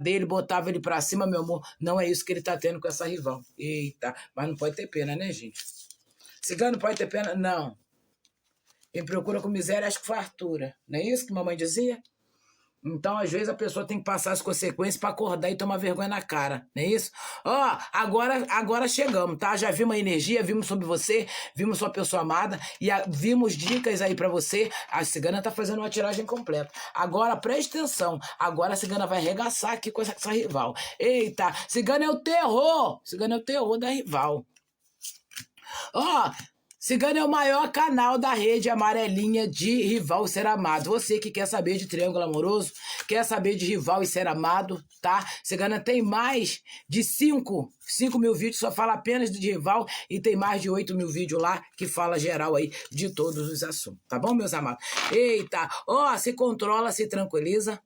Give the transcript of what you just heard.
dele, botava ele pra cima, meu amor. Não é isso que ele tá tendo com essa rival. Eita, mas não pode ter pena, né, gente? Cigano pode ter pena? Não. Quem procura com miséria, acho que fartura. Não é isso que mamãe dizia? Então, às vezes, a pessoa tem que passar as consequências para acordar e tomar vergonha na cara, não é isso? Ó, agora chegamos, tá? Já vimos a energia, vimos sobre você, vimos sua pessoa amada e vimos dicas aí para você. A cigana tá fazendo uma tiragem completa. Agora, preste atenção. Agora a cigana vai arregaçar aqui com essa rival. Eita, cigana é o terror! Cigana é o terror da rival. Ó, Cigano é o maior canal da rede amarelinha de Rival e Ser Amado. Você que quer saber de triângulo amoroso, quer saber de Rival e Ser Amado, tá? Cigana tem mais de 5 mil vídeos, só fala apenas de Rival, e tem mais de 8 mil vídeos lá que fala geral aí de todos os assuntos. Tá bom, meus amados? Eita, ó, se controla, se tranquiliza.